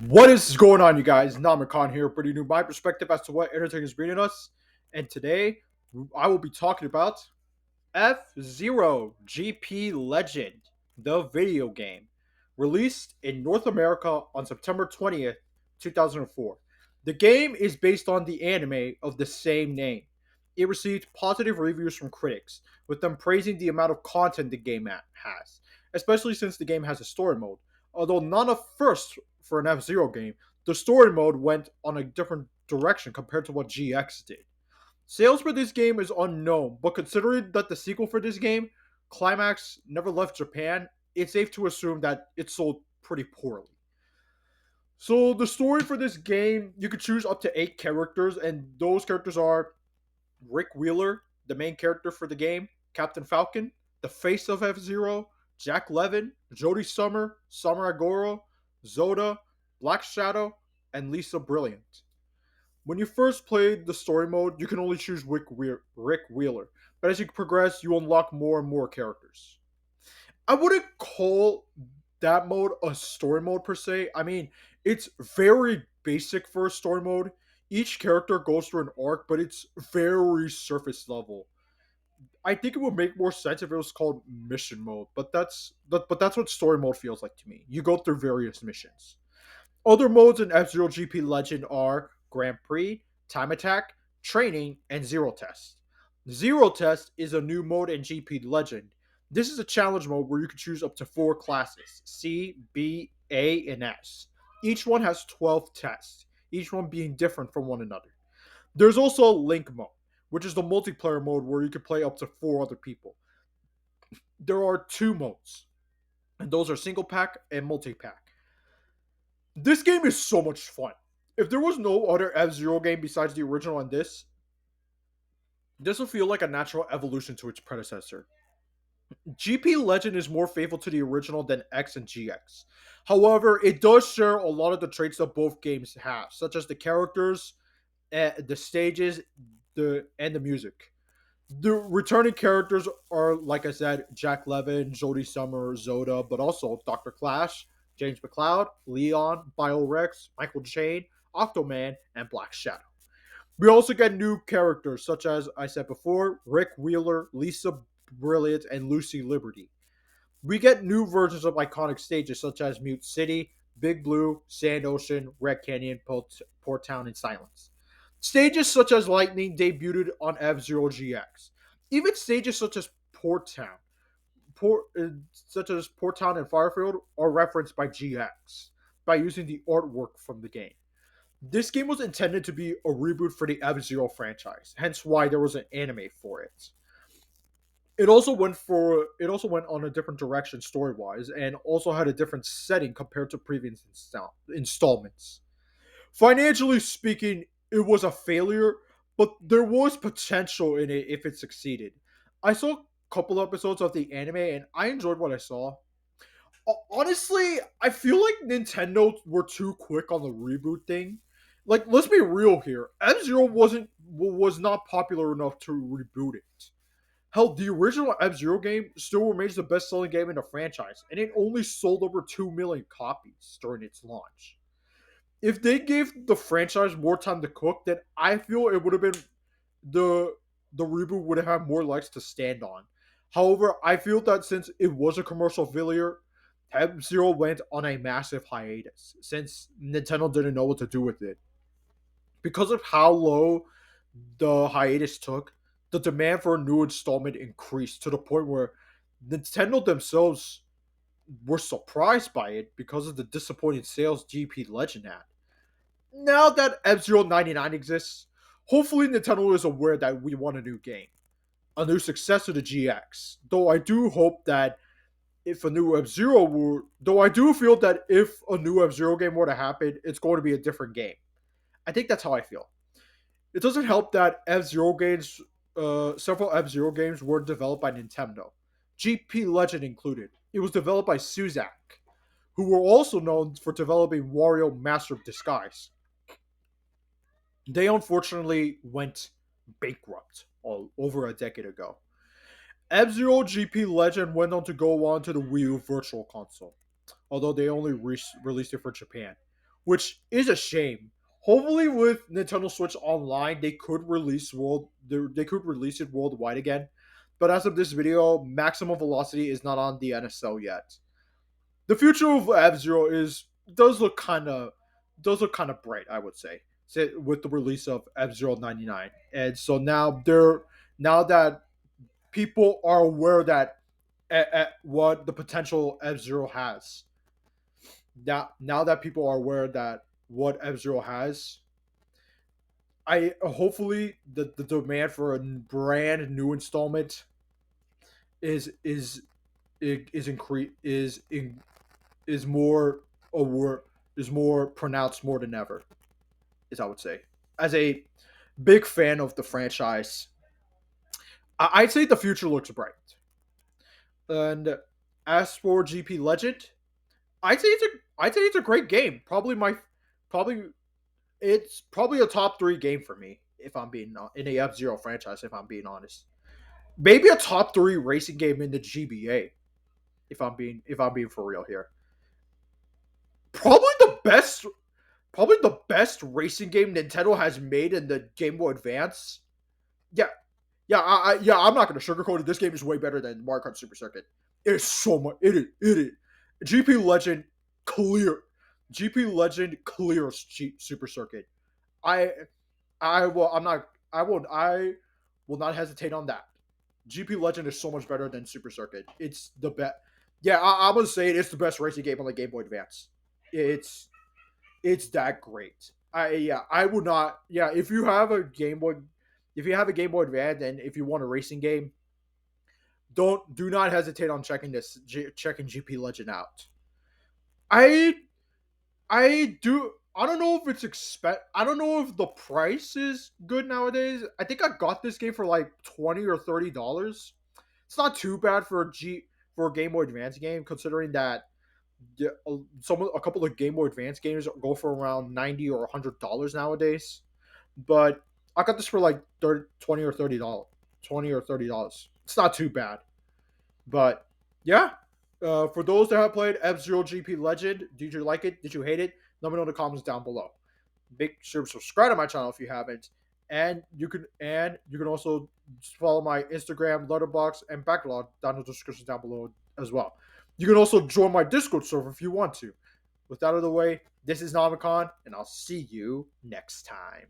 What is going on, you guys? Namakan here, bringing you my perspective as to what entertainment is bringing us. And today, I will be talking about F Zero GP Legend, the video game, released in North America on September 20th, 2004. The game is based on the anime of the same name. It received positive reviews from critics, with them praising the amount of content the game has, especially since the game has a story mode. Although not a first for an F Zero game, the story mode went on a different direction compared to what GX did. Sales for this game is unknown, but considering that the sequel for this game, Climax, never left Japan, it's safe to assume that it sold pretty poorly. So the story for this game, you could choose up to 8 characters, and those characters are Rick Wheeler, the main character for the game, Captain Falcon, the face of F Zero, Jack Levin, Jodie Summer, Summer Agoro, Zoda, Black Shadow, and Lisa Brilliant. When you first play the story mode, you can only choose Rick Wheeler, but as you progress, you unlock more and more characters. I wouldn't call that mode a story mode per se. I mean, it's very basic for a story mode. Each character goes through an arc, but it's very surface level. I think it would make more sense if it was called mission mode, but that's what story mode feels like to me. You go through various missions. Other modes in F Zero GP Legend are Grand Prix, Time Attack, Training, and Zero Test. Zero Test is a new mode in GP Legend. This is a challenge mode where you can choose up to 4 classes C, B, A, and S. Each one has 12 tests, each one being different from one another. There's also a Link mode, which is the multiplayer mode where you can play up to 4 other people. There are 2 modes, and those are single pack and multi pack. This game is so much fun. If there was no other F Zero game besides the original and this will feel like a natural evolution to its predecessor. GP Legend is more faithful to the original than X and GX. However, it does share a lot of the traits that both games have, such as the characters, the stages, the music. The returning characters are, like I said, Jack Levin, Jodie Summer, Zoda, but also Dr. Clash, James McLeod, Leon, BioRex, Michael Jane, Octoman, and Black Shadow. We also get new characters such as I said before, Rick Wheeler, Lisa Brilliant, and Lucy Liberty. We get new versions of iconic stages such as Mute City, Big Blue, Sand Ocean, Red Canyon, Port Town, and Silence. Stages such as Lightning debuted on F Zero GX. Even stages such as Port Town, Port Town and Firefield are referenced by GX by using the artwork from the game. This game was intended to be a reboot for the F Zero franchise, hence why there was an anime for it. It also went on a different direction story wise, and also had a different setting compared to previous installments. Financially speaking, it was a failure, but there was potential in it if it succeeded. I saw a couple episodes of the anime and I enjoyed what I saw. Honestly, I feel like Nintendo were too quick on the reboot thing. Like, let's be real here. F Zero was not popular enough to reboot it. Hell, the original F Zero game still remains the best selling game in the franchise, and it only sold over 2 million copies during its launch. If they gave the franchise more time to cook, then I feel it would have been the the reboot would have had more legs to stand on. However, I feel that since it was a commercial failure, F Zero went on a massive hiatus since Nintendo didn't know what to do with it. Because of how low the hiatus took, the demand for a new installment increased to the point where Nintendo themselves were surprised by it because of the disappointing sales GP Legend had. Now that F Zero 99 exists, hopefully Nintendo is aware that we want a new game, a new successor to GX. Though I do hope that if a new F Zero were, though I do feel that if a new F Zero game were to happen, it's going to be a different game. I think that's how I feel. It doesn't help that F Zero games, several F Zero games were developed by Nintendo, GP Legend included. It was developed by Suzak, who were also known for developing Wario Master of Disguise. They unfortunately went bankrupt over a decade ago. F Zero GP Legend went on to go on to the Wii U Virtual Console, although they only released it for Japan. which is a shame. Hopefully, with Nintendo Switch Online, they could release it worldwide again. But as of this video, Maximum Velocity is not on the NSL yet. The future of F Zero is does look kind of bright, I would say, with the release of F Zero 99. And so now that people are aware that at what the potential F Zero has. Now that people are aware that what F Zero has, I hopefully the demand for a brand new installment is is increase is more aware is more pronounced more than ever, is I would say. As a big fan of the franchise, I'd say the future looks bright. And as for GP Legend, I'd say it's a great game. Probably it's probably a top 3 game for me if I'm being in a F Zero franchise. If I'm being honest, maybe a top 3 racing game in the GBA. If I'm being for real here, probably the best probably the best racing game Nintendo has made in the Game Boy Advance. Yeah, yeah. I'm not gonna sugarcoat it. This game is way better than Mario Kart Super Circuit. It is so much. It is. GP Legend clear. GP Legend clears Super Circuit. I I will. I'm not. I will. I will not hesitate on that. GP Legend is so much better than Super Circuit. It's the best. Yeah, I'm gonna say it's the best racing game on the Game Boy Advance. It's it's that great. I would not. Yeah, if you have a Game Boy Advance and if you want a racing game, do not hesitate on checking GP Legend out. I I do. I don't know if it's I don't know if the price is good nowadays. I think I got this game for like $20 or $30. It's not too bad for a Game Boy Advance game, considering that a couple of Game Boy Advance games go for around $90 or $100 nowadays. But I got this for like 30, $20 or $30. $20 or $30. It's not too bad. But yeah, for those that have played F Zero GP Legend, did you like it? Did you hate it? Let me know in the comments down below. Make sure to subscribe to my channel if you haven't, and you can also follow my Instagram, Letterboxd, and Backlog down in the description down below as well. You can also join my Discord server if you want to. With that out of the way, this is Namicon, and I'll see you next time.